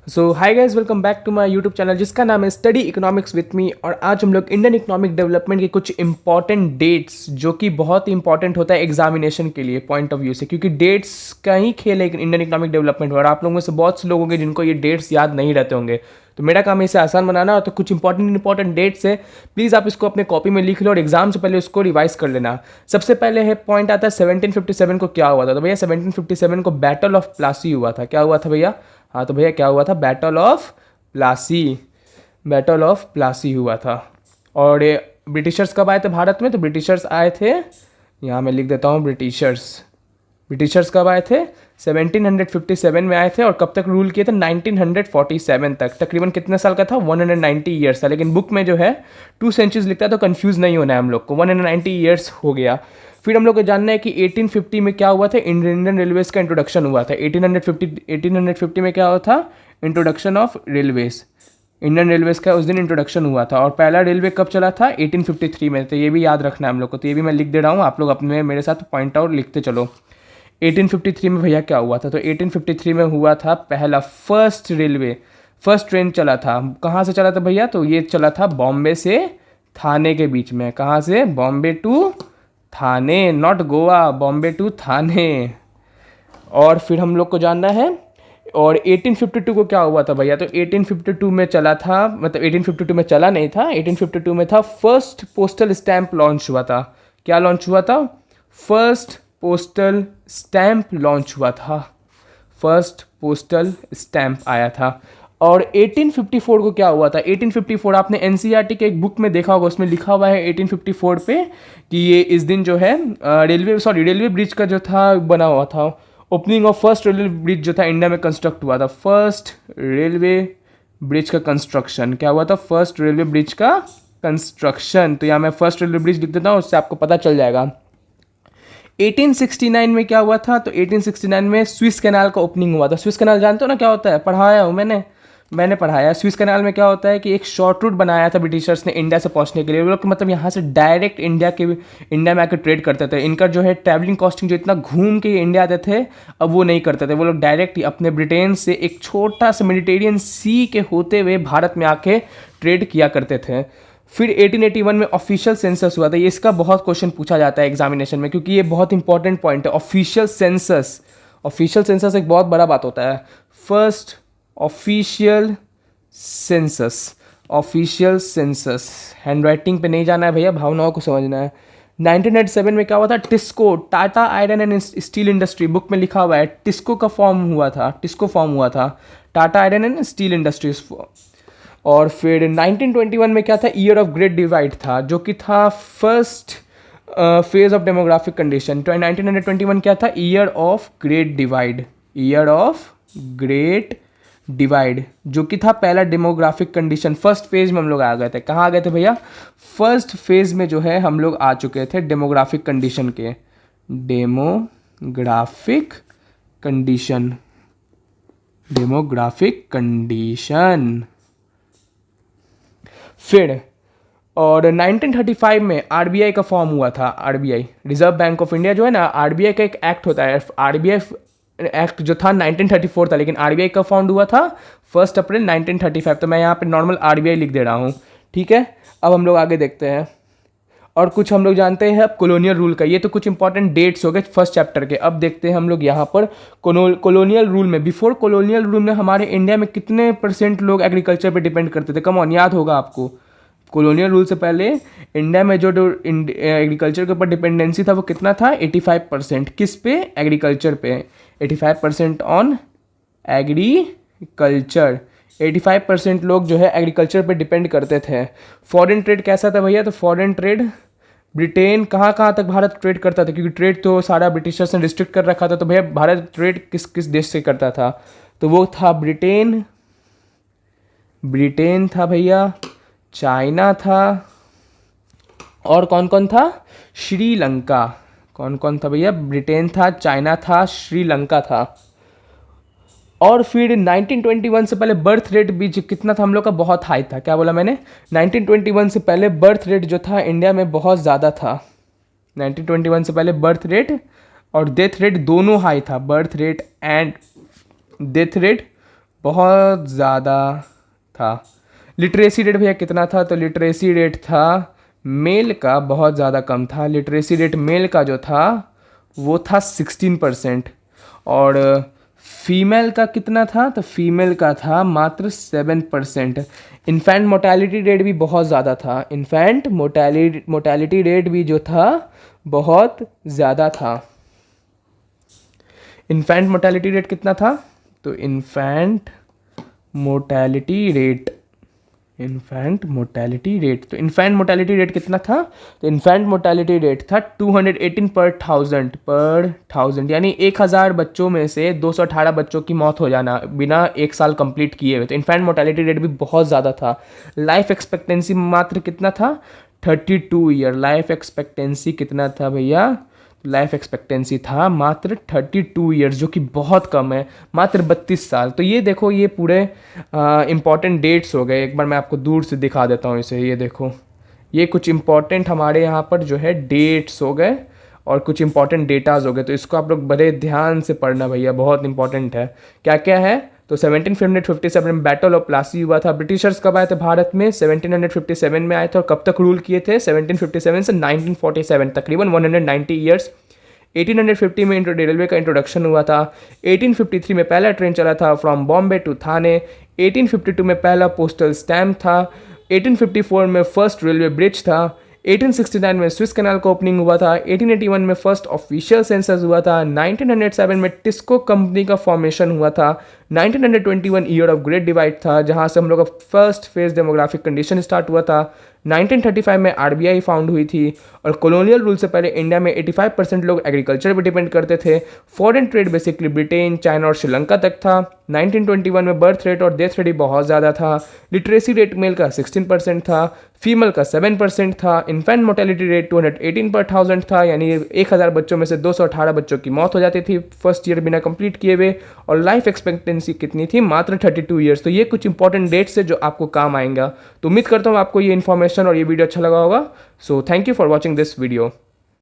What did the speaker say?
So hi guys, welcome back to my YouTube channel जिसका नाम है स्टडी इकोनॉमिक्स विथ मी। और आज हम लोग इंडियन इकोनॉमिक डेवलपमेंट के कुछ इंपॉर्टेंट डेट्स, जो कि बहुत ही इंपॉर्टेंट होता है एग्जामिनेशन के लिए पॉइंट ऑफ व्यू से, क्योंकि डेट्स का ही खेल है इंडियन इकोनॉमिक डेवलपमेंट में। और आप लोगों में से बहुत से लोग होंगे जिनको ये डेट्स याद नहीं रहते होंगे, तो मेरा काम है इसे आसान बनाना। तो कुछ इंपॉर्टेंट डेट्स है, प्लीज़ आप इसको अपने कॉपी में लिख लो और एग्जाम से पहले उसको रिवाइज कर लेना। सबसे पहले है पॉइंट आता है 1757 को क्या हुआ था। तो भैया 1757 को बैटल ऑफ प्लासी हुआ था। क्या हुआ था भैया? हाँ तो भैया क्या हुआ था? Battle of Plassey. Battle of Plassey हुआ था। और ये ब्रिटिशर्स कब आए थे भारत में? तो ब्रिटिशर्स आए थे, यहाँ मैं लिख देता हूँ, ब्रिटिशर्स कब आए थे? 1757 में आए थे। और कब तक रूल किए थे? 1947 तक। तकरीबन कितने साल का था? 190 ईयर्स था। लेकिन बुक में जो है 2 सेंचुरीज लिखता है, तो कंफ्यूज नहीं होना है हम लोग को। 190 ईयर्स हो गया। फिर हम लोग को जानना है कि 1850 में क्या हुआ था? इंडियन रेलवेज का इंट्रोडक्शन हुआ था। 1850 में क्या हुआ था? Introduction of railways. Indian railways का उस दिन इंट्रोडक्शन हुआ था। और पहला रेलवे कब चला था? 1853 में। तो ये भी याद रखना है हम लोग को। तो ये भी मैं लिख दे रहा हूँ, आप लोग अपने मेरे साथ पॉइंट आउट लिखते चलो। 1853 में भैया क्या हुआ था? तो 1853 में हुआ था पहला फर्स्ट ट्रेन चला था। कहाँ से चला था भैया? तो ये चला था बॉम्बे से थाने के बीच में। कहाँ से? Bombay to Thane, not Goa, Bombay to Thane. और फिर हम लोग को जानना है, और 1852 को क्या हुआ था भैया? तो 1852 में चला था, मतलब 1852 में चला नहीं था, 1852 में था फर्स्ट पोस्टल स्टैंप लॉन्च हुआ था। क्या लॉन्च हुआ था? फर्स्ट पोस्टल स्टैंप लॉन्च हुआ था। फर्स्ट पोस्टल स्टैंप आया था। और 1854 को क्या हुआ था? 1854 आपने एनसीईआरटी के एक बुक में देखा होगा, उसमें लिखा हुआ है 1854 पे कि ये इस दिन जो है रेलवे ब्रिज का जो था बना हुआ था। Opening of first railway bridge जो था इंडिया में कंस्ट्रक्ट हुआ था। फर्स्ट रेलवे ब्रिज का कंस्ट्रक्शन क्या हुआ था? फर्स्ट रेलवे ब्रिज का कंस्ट्रक्शन। तो यहाँ मैं फर्स्ट रेलवे ब्रिज लिख देता हूँ, उससे आपको पता चल जाएगा। 1869 में क्या हुआ था? तो 1869 में स्विस कैनाल का ओपनिंग हुआ था। स्विस कैनाल जानते हो ना क्या होता है? पढ़ाया हूँ मैंने पढ़ाया। स्विस कैनाल में क्या होता है कि एक शॉर्ट रूट बनाया था ब्रिटिशर्स ने इंडिया से पहुंचने के लिए। वो लोग मतलब यहाँ से डायरेक्ट इंडिया में आकर ट्रेड करते थे। इनका जो है ट्रैवलिंग कॉस्टिंग जो इतना घूम के इंडिया आते थे, अब वो नहीं करते थे। वो लोग डायरेक्ट अपने ब्रिटेन से एक छोटा सा मेडिटेरियन सी के होते हुए भारत में आके ट्रेड किया करते थे। फिर 1881 में ऑफिशियल सेंसस हुआ था। ये इसका बहुत क्वेश्चन पूछा जाता है एग्जामिनेशन में, क्योंकि ये बहुत इंपॉर्टेंट पॉइंट है। ऑफिशियल सेंसस एक बहुत बड़ा बात होता है। First official census hand writing पे नहीं जाना है भैया, भावनाओं को समझना है। 1997 में क्या हुआ था? TISCO, Tata iron and steel industry, book में लिखा हुआ है टिस्को फॉर्म हुआ था। Tata iron and steel industries. और फिर 1921 में क्या था? ईयर ऑफ ग्रेट डिवाइड था, जो कि था first phase of demographic condition. तो 1921 क्या था? ईयर ऑफ ग्रेट डिवाइड, जो कि था पहला डेमोग्राफिक कंडीशन। फर्स्ट फेज में हम लोग आ गए थे। कहाँ आ गए थे भैया? फर्स्ट फेज में जो है हम लोग आ चुके थे डेमोग्राफिक कंडीशन के। Demographic condition. फिर और 1935 में आरबीआई का फॉर्म हुआ था। RBI, reserve bank of India जो है ना, आरबीआई का एक एक्ट होता है। आरबीआई एक्ट जो था 1934 था, लेकिन आरबीआई का फाउंड हुआ था 1 अप्रैल 1935। तो मैं यहाँ पे नॉर्मल आरबीआई लिख दे रहा हूँ, ठीक है। अब हम लोग आगे देखते हैं, और कुछ हम लोग जानते हैं अब कॉलोनियल रूल का। ये तो कुछ इंपॉर्टेंट डेट्स हो गए फर्स्ट चैप्टर के। अब देखते हैं हम लोग यहाँ पर कॉलोनियल रूल में, बिफोर कॉलोनियल रूल में हमारे इंडिया में कितने % लोग एग्रीकल्चर पे डिपेंड करते थे? कम ऑन, याद होगा आपको। कॉलोनियल रूल से पहले इंडिया में जो एग्रीकल्चर के ऊपर डिपेंडेंसी था वो कितना था? 85%। किस पे? एग्रीकल्चर पे। 85% ऑन एग्रीकल्चर। 85% लोग जो है एग्रीकल्चर पे डिपेंड करते थे। फॉरेन ट्रेड कैसा था भैया? तो फॉरेन ट्रेड ब्रिटेन कहाँ कहाँ तक भारत ट्रेड करता था, क्योंकि ट्रेड तो सारा ब्रिटिशर्स ने रिस्ट्रिक्ट कर रखा था। तो भैया भारत ट्रेड किस किस देश से करता था? तो वो था ब्रिटेन था भैया, चाइना था, और कौन कौन था? श्रीलंका। कौन कौन था भैया? ब्रिटेन था, चाइना था, श्रीलंका था। और फिर 1921 से पहले बर्थ रेट भी कितना था हम लोग का? बहुत हाई था। क्या बोला मैंने? 1921 से पहले बर्थ रेट जो था इंडिया में बहुत ज़्यादा था। 1921 से पहले बर्थ रेट और डेथ रेट दोनों हाई था। Birth rate and death rate बहुत ज़्यादा था। लिटरेसी रेट भैया कितना था, तो लिटरेसी रेट था मेल का बहुत ज़्यादा कम था। लिटरेसी रेट मेल का जो था वो था 16%। और फीमेल का कितना था, तो फीमेल का था मात्र 7%। इन्फेंट मोर्टेलिटी रेट भी बहुत ज़्यादा था। इन्फेंट मोर्टेलिटी रेट भी जो था बहुत ज़्यादा था। इन्फेंट मोर्टेलिटी रेट कितना था, तो इन्फेंट मोर्टेलिटी रेट तो इन्फेंट मोर्टेलिटी रेट कितना था, तो इन्फेंट मोर्टेलिटी रेट था 218 पर थाउजेंड, यानी 1000 बच्चों में से 218 बच्चों की मौत हो जाना बिना 1 साल कंप्लीट किए हुए। तो इन्फेंट मोर्टेलिटी रेट भी बहुत ज़्यादा था। लाइफ एक्सपेक्टेंसी मात्र कितना था, 32 ईयर। लाइफ एक्सपेक्टेंसी कितना था भैया, लाइफ एक्सपेक्टेंसी था मात्र 32 ईयर्स, जो कि बहुत कम है, मात्र 32 साल। तो ये देखो, ये पूरे इंपॉर्टेंट डेट्स हो गए। एक बार मैं आपको दूर से दिखा देता हूँ इसे। ये देखो, ये कुछ इंपॉर्टेंट हमारे यहाँ पर जो है डेट्स हो गए और कुछ इंपॉर्टेंट डेटाज हो गए। तो इसको आप लोग बड़े ध्यान से पढ़ना भैया, बहुत इंपॉर्टेंट है। क्या क्या है, तो 1757 में बैटल ऑफ प्लासी हुआ था। ब्रिटिशर्स कब आए थे भारत में, 1757 में आए थे। और कब तक रूल किए थे, 1757 से 1947, तकरीबन 190 ईयर्स। 1850 में रेलवे का इंट्रोडक्शन हुआ था। 1853 में पहला ट्रेन चला था फ्रॉम बॉम्बे टू थाने। 1852 में पहला पोस्टल स्टैम्प था। 1854 में फर्स्ट रेलवे ब्रिज था। 1869 में स्विस कैनाल का ओपनिंग हुआ था। 1881 में फर्स्ट ऑफिशियल सेंसस हुआ था। 1907 में टिस्को कंपनी का फॉर्मेशन हुआ था। 1921 ईयर ऑफ ग्रेट डिवाइड था, जहां से हम लोग का first phase demographic condition start हुआ था। 1935 में आरबीआई फाउंड हुई थी। और कॉलोनियल रूल से पहले इंडिया में 85% लोग एग्रीकल्चर पर डिपेंड करते थे। Foreign trade basically Britain, China और श्रीलंका तक था। 1921 में बर्थ रेट और डेथ रेट भी बहुत ज़्यादा था। लिटरेसी रेट मेल का 16% था, फीमेल का 7% था। इन्फेंट मोर्टेलिटी रेट 218 पर थाउजेंड था, यानी 1000 बच्चों में से 218 बच्चों की मौत हो जाती थी फर्स्ट ईयर बिना कंप्लीट किए हुए। और लाइफ एक्सपेक्टेंसी कितनी थी, मात्र 32 ईयर्स। तो ये कुछ इंपॉर्टेंट डेट्स है जो आपको काम आएंगा। तो उम्मीद करता हूँ आपको ये इन्फॉर्मेशन और ये वीडियो अच्छा लगा होगा। So thank you for watching this video.